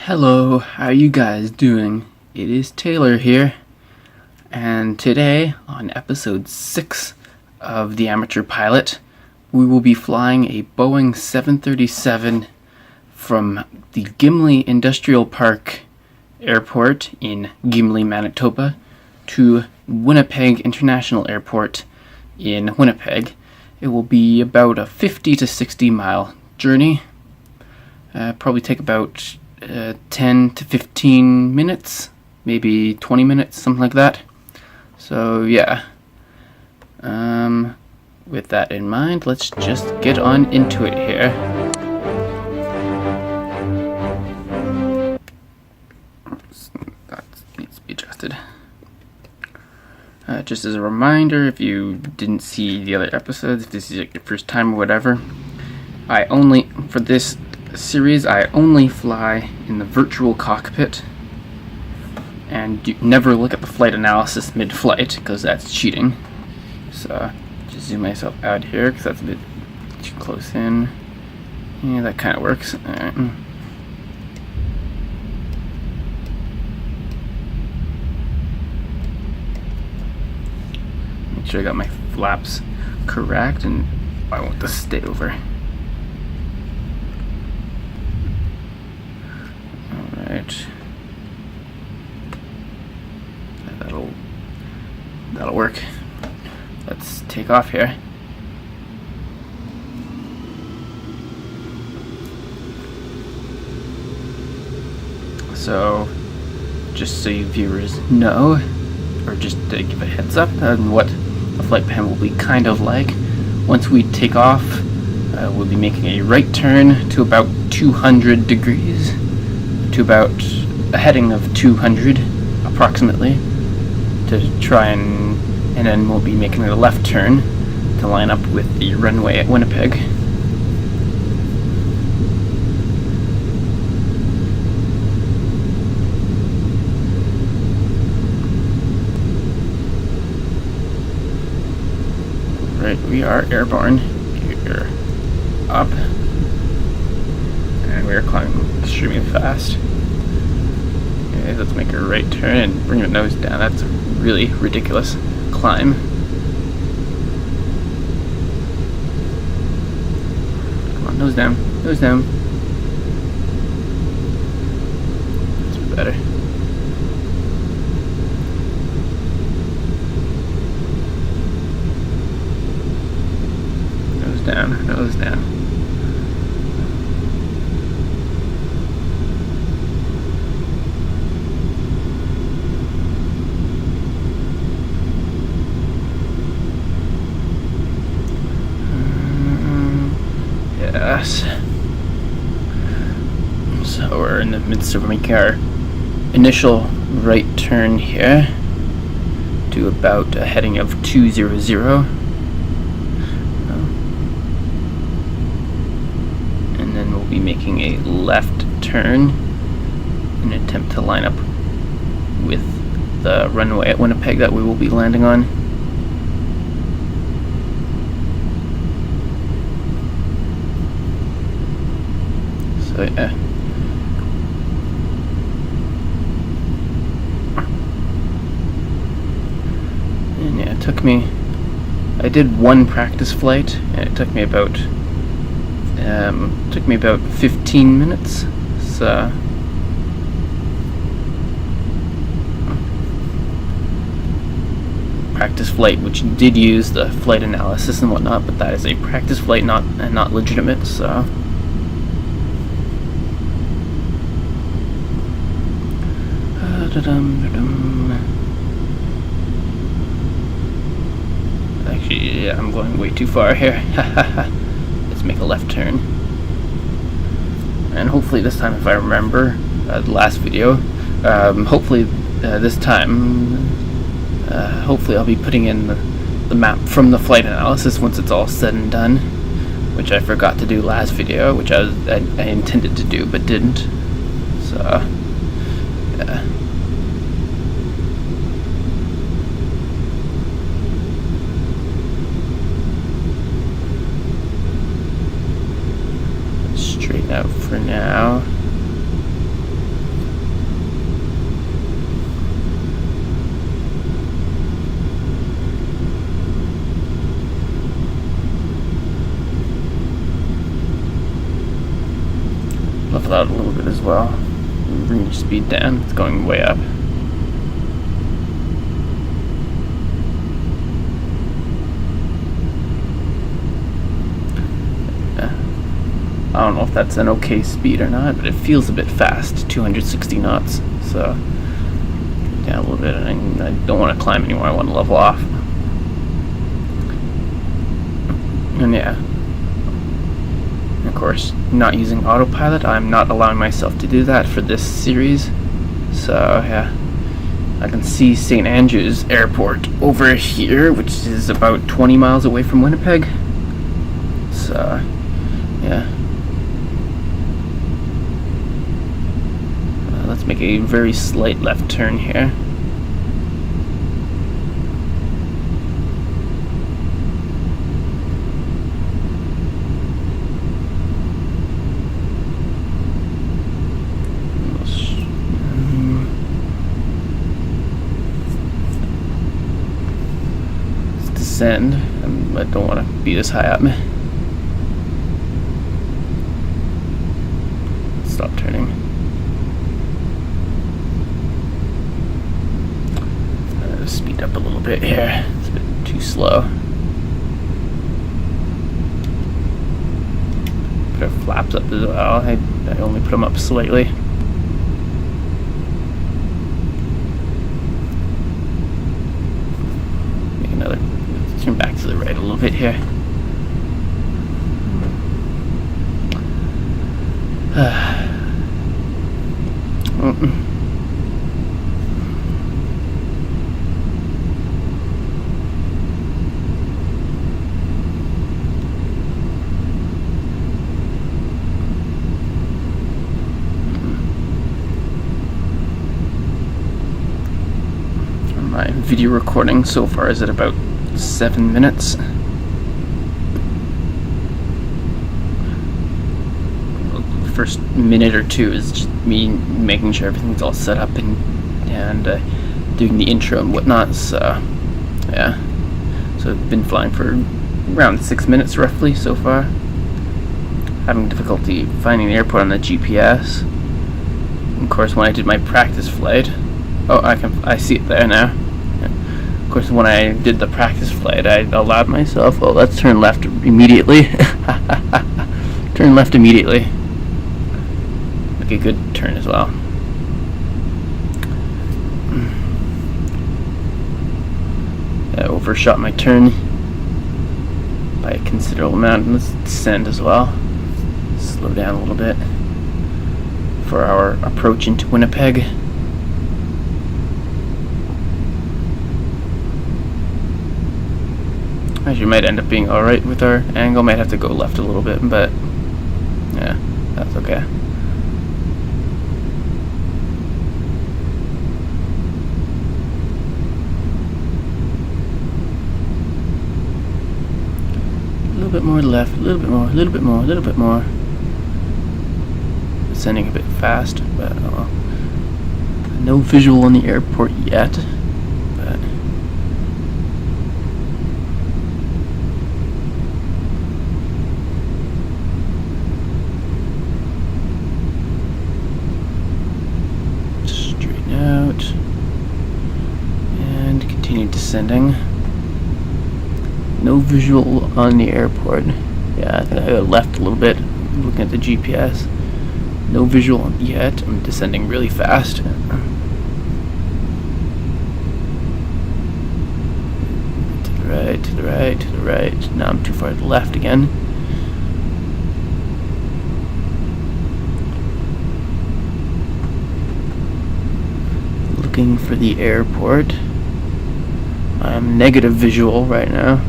Hello, how you guys doing? It is Taylor here, and today on episode 6 of The Amateur Pilot, we will be flying a Boeing 737 from the Gimli Industrial Park Airport in Gimli, Manitoba to Winnipeg International Airport in Winnipeg. It will be about a 50 to 60 mile journey. Probably take about 10 to 15 minutes, maybe 20 minutes, something like that. So yeah, with that in mind, let's just get on into it here. That needs to be adjusted. Just as a reminder, if you didn't see the other episodes, if this is your first time or whatever, for this series, I only fly in the virtual cockpit, and you never look at the flight analysis mid-flight, because that's cheating. So, just zoom myself out here, because that's a bit too close in. Yeah, that kind of works. Alright. Make sure I got my flaps correct, and I want this to stay over. Alright. That'll work. Let's take off here. So, just so you viewers know, or just to give a heads up on what the flight plan will be kind of like, once we take off, we'll be making a right turn to about 200 degrees, to about a heading of 200 approximately, to try and then we'll be making a left turn to line up with the runway at Winnipeg. Right, we are airborne. Gear up, and we are climbing extremely fast. Okay, let's make a right turn and bring the nose down. That's a really ridiculous climb. Come on, nose down, nose down. That's better. Nose down, nose down. Yes. So we're in the midst of making our initial right turn here to about a heading of 200. And then we'll be making a left turn in an attempt to line up with the runway at Winnipeg that we will be landing on. So yeah. And yeah, it took me, I did one practice flight, and it took me about 15 minutes. So practice flight, which did use the flight analysis and whatnot, but that is a practice flight, not legitimate. So actually, yeah, I'm going way too far here. Let's make a left turn. And hopefully this time, if I remember the last video, hopefully this time, hopefully I'll be putting in the map from the flight analysis once it's all said and done, which I forgot to do last video, which I intended to do but didn't. So, yeah. Straighten out for now. well. Bring your speed down. It's going way up. I don't know if that's an okay speed or not, but it feels a bit fast, 260 knots. So down a little bit, and I don't want to climb anymore. I want to level off. And yeah, of course, not using autopilot. I'm not allowing myself to do that for this series. So yeah, I can see St. Andrews Airport over here, which is about 20 miles away from Winnipeg. So yeah. Let's make a very slight left turn here. Let's descend. I don't want to be this high up. Stop turning. Speed up a little bit here. It's a bit too slow. Put our flaps up as well. I only put them up slightly. Make another. Turn back to the right a little bit here. My video recording so far is at about 7 minutes. The first minute or two is just me making sure everything's all set up and doing the intro and whatnot. So yeah, so I've been flying for around 6 minutes roughly so far. Having difficulty finding the airport on the GPS. Of course, when I did my practice flight, oh, I see it there now. Of course, when I did the practice flight, I allowed myself, oh, let's turn left immediately. Turn left immediately. Make a good turn as well. I overshot my turn by a considerable amount. Let's descend as well. Slow down a little bit for our approach into Winnipeg. Actually, might end up being alright with our angle. Might have to go left a little bit, but yeah, that's okay. A little bit more left, a little bit more, a little bit more, a little bit more. Descending a bit fast, but no visual on the airport yet. But straighten out and continue descending. No visual on the airport. Yeah, I think I got left a little bit looking at the GPS. No visual yet. I'm descending really fast. To the right, to the right, to the right. Now I'm too far to the left again. Looking for the airport. I'm negative visual right now.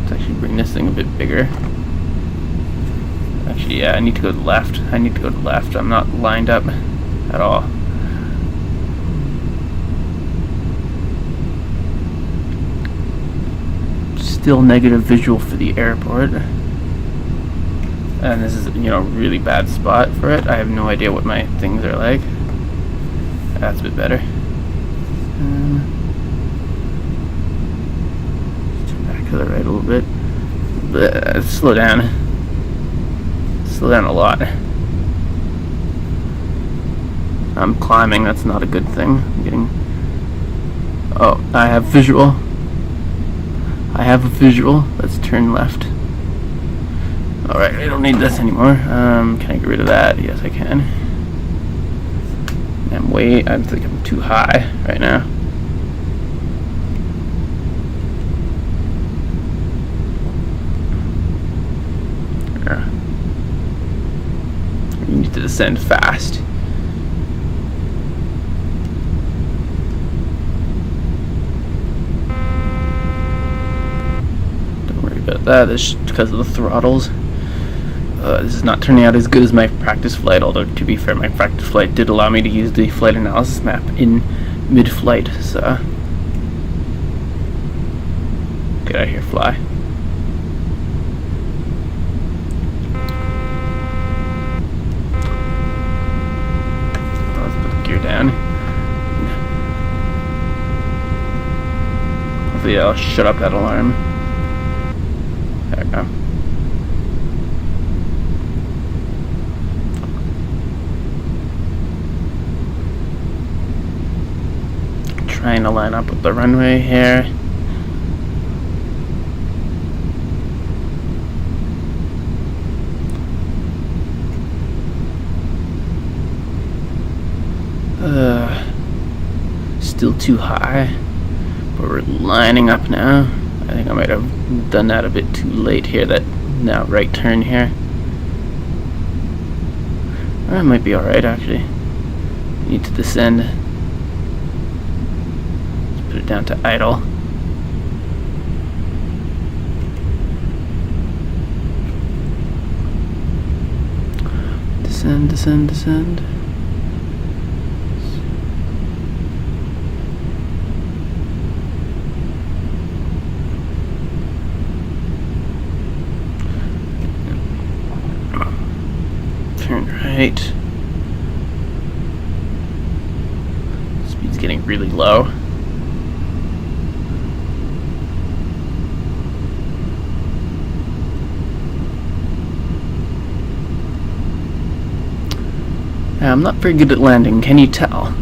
Let's actually bring this thing a bit bigger. Actually, yeah, I need to go to the left. I need to go to the left. I'm not lined up at all. Still negative visual for the airport. And this is, really bad spot for it. I have no idea what my things are like. That's a bit better. Turn back to the right a little bit. Slow down. Slow down a lot. I'm climbing, that's not a good thing. I'm getting... Oh, I have visual. I have a visual. Let's turn left. Alright, I don't need this anymore. Can I get rid of that? Yes, I can. I think I'm too high right now. You need to descend fast. Don't worry about that. It's because of the throttles. This is not turning out as good as my practice flight, although to be fair, my practice flight did allow me to use the flight analysis map in mid-flight, so... Get out of here, fly. Let's put the gear down. Hopefully I'll shut up that alarm. There we go. Trying to line up with the runway here. Still too high, but we're lining up now. I think I might have done that a bit too late here, that now right turn here. That might be alright actually. Need to descend. Put it down to idle. Descend, descend, descend. Turn right. Speed's getting really low. I'm not very good at landing, can you tell?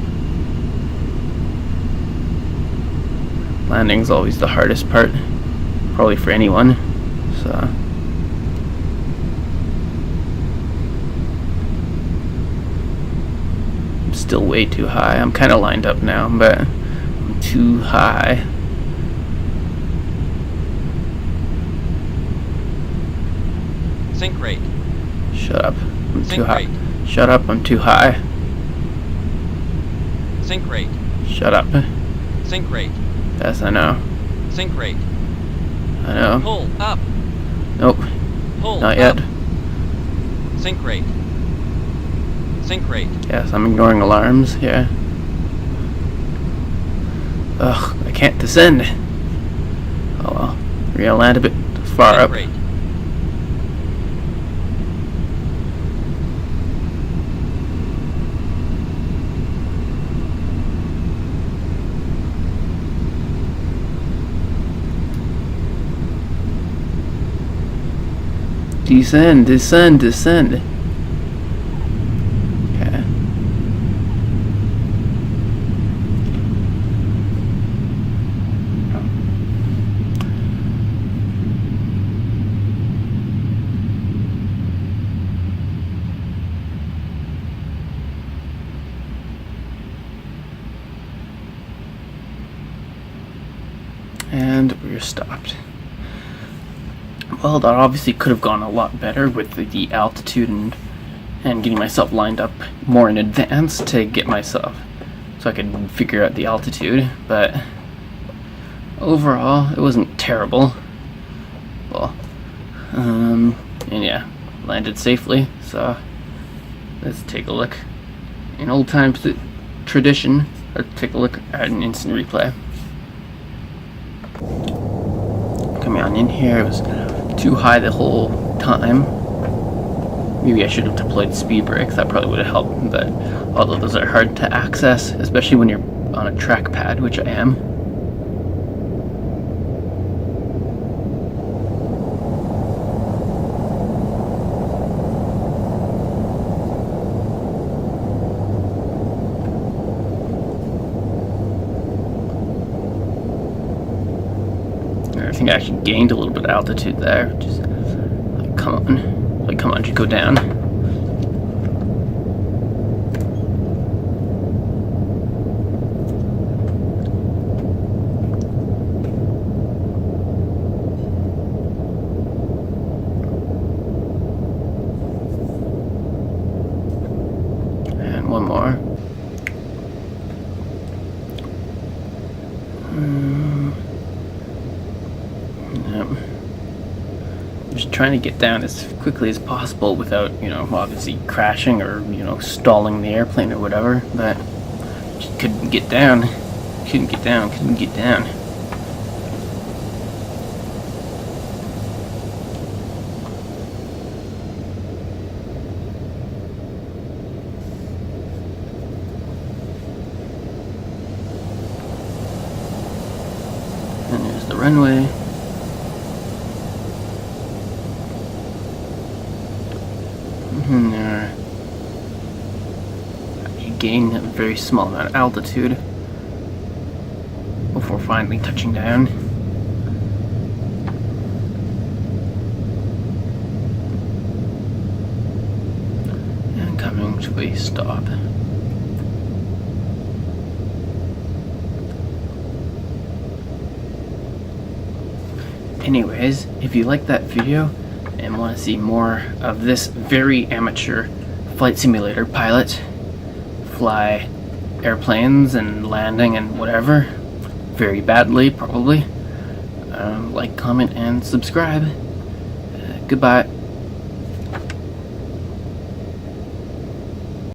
Landing's always the hardest part, probably for anyone, so... I'm still way too high. I'm kind of lined up now, but I'm too high. Sink rate. Shut up. I'm Sink too high. rate. Shut up, I'm too high. Sink rate. Shut up. Sink rate. Yes, I know. Sink rate. I know. Pull up. Nope. Pull Not up. yet. Sink rate. Sink rate. Yes, I'm ignoring alarms here. Ugh, I can't descend. Oh well. We're gonna land a bit far Sink up. rate. Descend, descend, descend. Okay. And we're stopped. Well, that obviously could have gone a lot better with the altitude and getting myself lined up more in advance to get myself so I could figure out the altitude, but overall it wasn't terrible. Well, and yeah, landed safely, so let's take a look. In old times tradition, let's take a look at an instant replay. Coming on in here, it was too high the whole time. Maybe I should have deployed speed brakes, that probably would have helped, but although those are hard to access, especially when you're on a trackpad, which I am. think I actually gained a little bit of altitude there. Just like, come on, just go down. And one more. Yep. Just trying to get down as quickly as possible without, obviously crashing or, stalling the airplane or whatever, but just couldn't get down. Couldn't get down. And there's the runway. And there, you gain a very small amount of altitude before finally touching down. And coming to a stop. Anyways, if you like that video and want to see more of this very amateur flight simulator pilot fly airplanes and landing and whatever, very badly probably, like, comment, and subscribe. Goodbye.